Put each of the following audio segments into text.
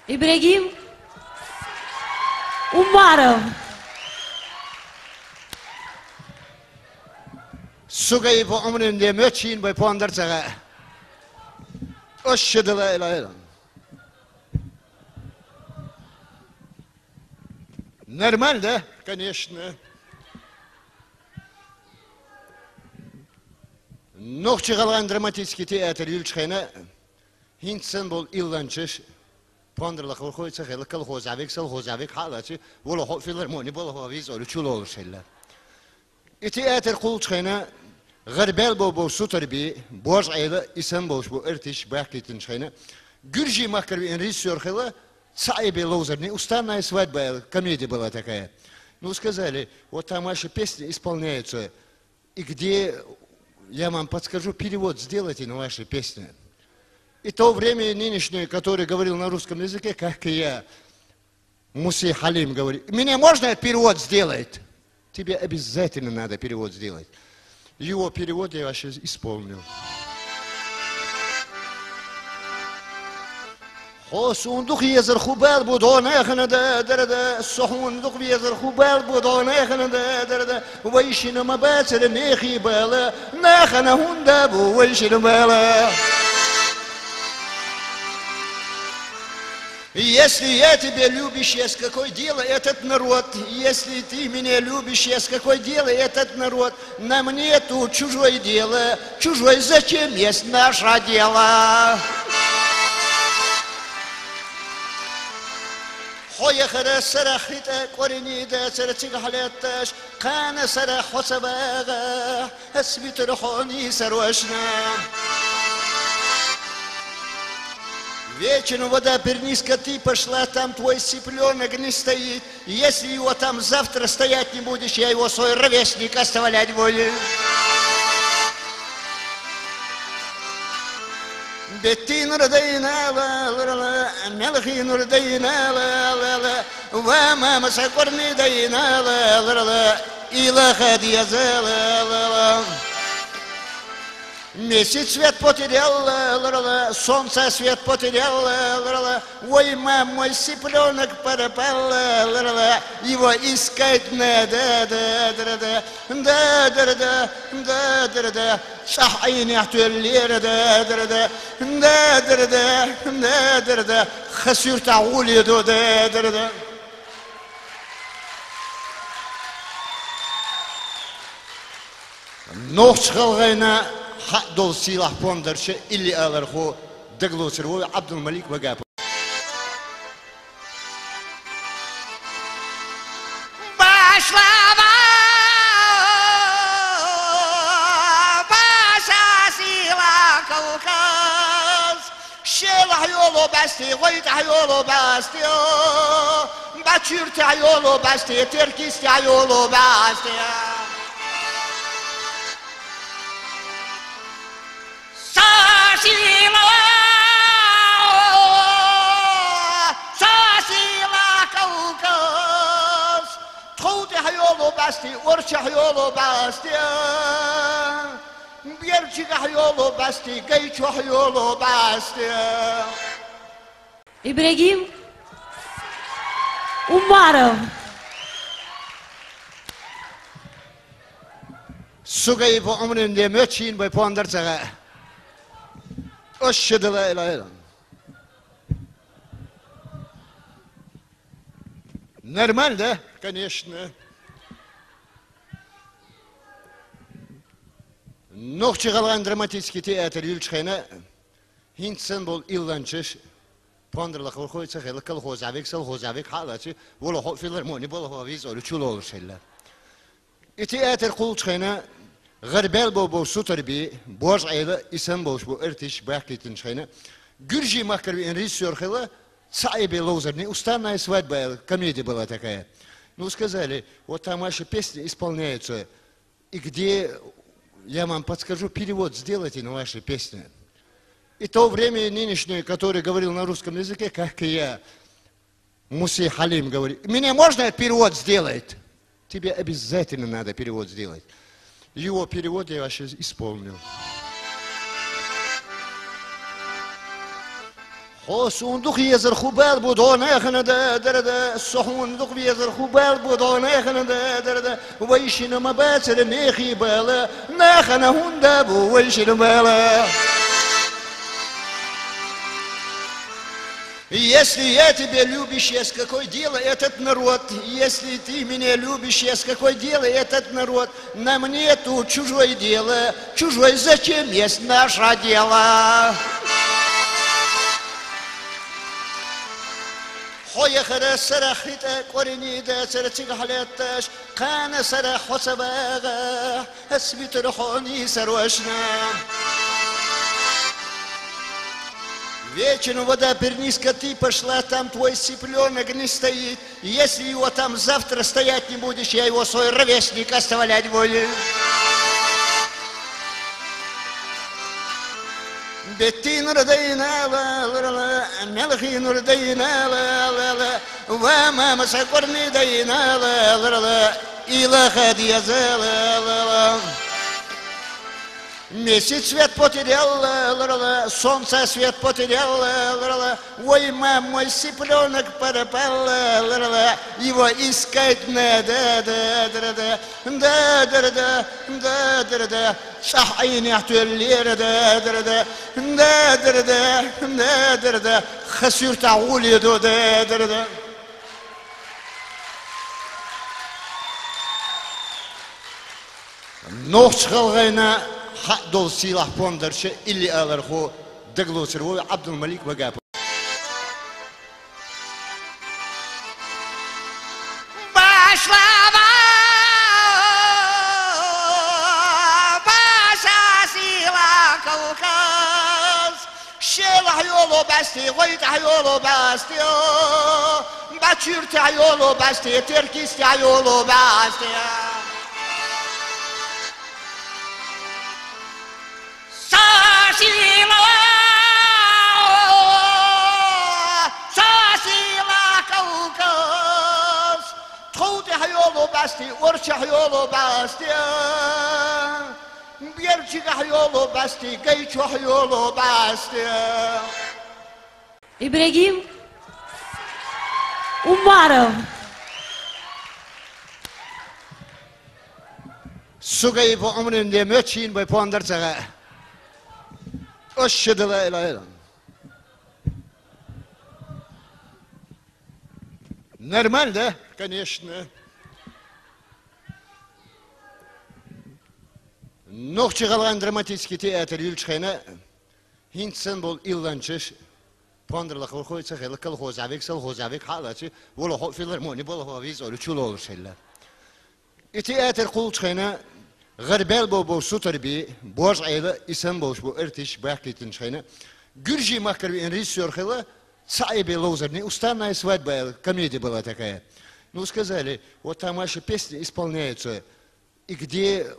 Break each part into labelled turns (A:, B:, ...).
A: Ибрагим Умаров.
B: Сугай по умренде мёчин бай пондарцага. Ошшедала илайла. Нормально, да? Конечно. Нохчы қалған драматический театр Юльчхайна хинтсен бол илланчыш пондырлық ұрқойца қайлы колхозавик, солхозавик халачы олы филармони бол ховиз олы чул olur şeyler. И театр Юльчхайна غربال بو سوتربي بوج عيلة إسم بوش بو إرتش باقي تنشينا جرجي ماكر بين ريسيور خلا صعب لوزرني أستاذنا свадьба была комедия была такая. Ну сказали, вот там ваши песни исполняются, и где я вам подскажу перевод сделайте на ваши песни. И то время нынешнее, который говорил на русском языке, как и я, Муси Халим говорит, мне можно перевод сделать? Тебе обязательно надо перевод сделать. Его перевод я вообще исполнил. Хосундук езер хубал будона ханада дарада сохундук езер хубал будона ханада дарада вайшина мабацер нехи бала нахана хунда бу вайшина бала. Если я тебя любишь, я с какой дело этот народ? Если ты меня любишь, я с какой дело этот народ? На мне тут чужое дело, чужой зачем есть наше дело? خويا خرا سرا خيتا قرني دا سرا تيغحلتاش قانا سرا حسباغا اسبت رحوني سروشنا Вечером вода перниска ты пошла, там твой цыпленок не стоит. Если его там завтра стоять не будешь, я его свой ровесник оставлять буду. بتي نردينا لا لا لا ملخي نردينا لا لا لا وما مسكرني دينا لا لا لا إلى خدي لا لا لا Месяц свет потерял, ла-ла-ла, солнце свет потерял, ла-ла-ла, ой, мам, мой цыпленок пропал, ла-ла-ла, его искать надо, да-да-да, да-да-да, да-да-да, صحيني احتلير да-да-да, да-да-да, да-да-да, خسرت عوليدو да-да-да. Нохч қалғайна дол силах пондаршы или аларху даглосыру Абдулмалик Вагапов.
C: Башлава, баша сила Кавказ, шелах йолу басти, гойта йолу басти, бачурта йолу басти, теркистя йолу басти. Сасила Кавказ, Тхоутех йолу басти, Орчах йолу басти, Бьерчиках йолу басти, Гайчах йолу басти.
A: Ибрагим Умаров.
B: Сугай по умренде мёчин бай пондарцага. Ошшедала илайла. Нормально, да? Конечно. Нохчы қалған драматический театр Юльчхайна хинтсен бол илланчыш пондырлық ұрқойца қайлы колхозавик, солхозавик халачы олы филармони бол ховиз олы чул olur şeyler. И театр Юльчхайна غربال بو سوتربي بوج عيلة إسم بوش بو إرتش باقي تنشينا جرجي ماكر بين ريسيور خلا صعب لوزرني أستاذنا свадьба была комедия была такая. Ну сказали, вот там ваши песни исполняются, и где я вам подскажу перевод сделайте на ваши песни. И то время нынешнее, который говорил на русском языке, как и я, Муси Халим говорит, мне можно перевод сделать? Тебе обязательно надо перевод сделать. Его перевод я вообще исполнил. صندوق يزر خبال بدون خندا دردا صندوق يزر خبال بدون خندا دردا ويشين ما باتر نخي بالا نخنا هوندا ويشين بالا. Если я тебя любишь, есть какое дело этот народ. Если ты меня любишь, есть какое дело этот народ. На мне тут чужое дело. Чужое зачем есть наше дело? خوی خر سرخیت قرنی ده سرچگ حالتش قان سر حسابه اسمت رخونی سروشنا. Вечером вода перниска, ты пошла, там твой цыпленок не стоит. Если его там завтра стоять не будешь, я его свой ровесник оставлять буду. بتي نردينا لا لا لا ملخي نردينا لا لا لا وما مسكرني دينا لا لا لا إلى خدي زال لا لا. Месяц свет потерял, ла-ла-ла, солнце свет потерял, ла-ла-ла, ой, мам, мой цыпленок пропал, ла-ла-ла, его искать надо, да-да-да, да-да-да, да-да-да, صحيني احتلير да-да-да, да-да-да, да-да-да, خسرت عوليدو да-да-да. نوخش خلغينا حق دول سلاح بوندرش اللي أغرقو دقلوسر هو عبد الملك وقاب
C: Башлава, баша сила Кавказ, شلح يولو بستي غيت يولو بستي باتشيرت يولو بستي تركيست يولو بستي. Basti, orcha yolu basti, birçik yolu basti, gayço yolu basti.
A: İbrahim Umarov.
B: Sugayı bu umrinde möçin bu pondarcağa. Oşşıdıla ilahe. Нормально, конечно. Нохчы қалған драматический театр Юльчхайна хинтсен бол иланчыш пондырлық ұрқойца қайлық колхозавик, солхозавик халачы олы филармони бол ховиз олы чул олыр шайлар. И театр Юльчхайна ғарбел бол сутарби бож айлы исан болш бол иртиш бақитин шайна Гюржи Махкарби режиссер хайла Цаиби Лозерни, уставная свадьба, комедия была такая. Ну сказали, вот там ваши песни исполняются, и где...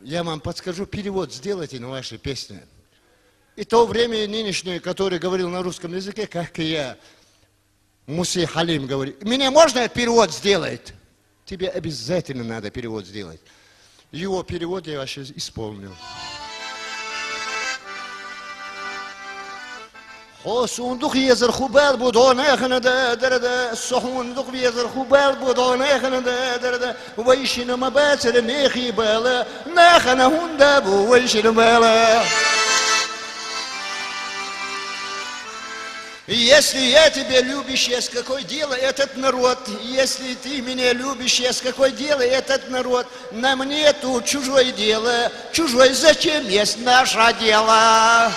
B: Я вам подскажу, перевод сделайте на ваши песни. И то время нынешнее, которое говорил на русском языке, как и я, Муси Халим говорит, мне можно перевод сделать? Тебе обязательно надо перевод сделать. Его перевод я вообще исполнил. صندوق يزر خبال بدون خندا دردا صندوق يزر خبال بدون خندا دردا ويشين ما باتر نخي بالا نخنا هوندا ويشين بالا. Если я тебя любишь, есть какое дело этот народ. Если ты меня любишь, есть какое дело этот народ. На мне тут чужое дело. Чужое зачем есть наше дело?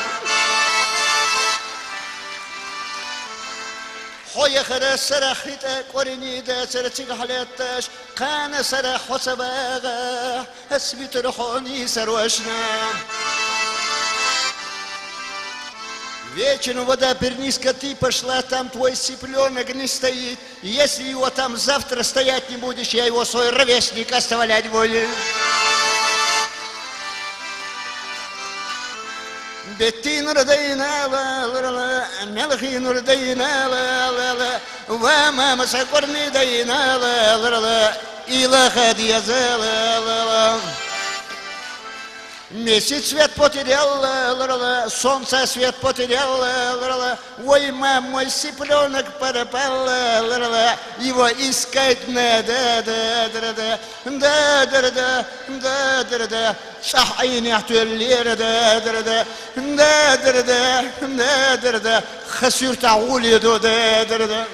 B: خوی خر سرخیت قرنی ده سرچگ حالتش قان سر حسابه اسمت رخونی سروشنا. Вечером вода перниска, ты пошла, там твой цыпленок не стоит. Если его там завтра стоять не будешь, я его свой ровесник оставлять буду. بتي نردينا لا لا لا ملخي نردينا لا لا لا وما مسكرني دينا لا لا لا إلى خدي زال لا لا. Месяц свет потерял, солнце свет потерял, ой, мой цыпленок пропал, его искать надо, да, صح عيني احتلير دا خسرت عولي دو دا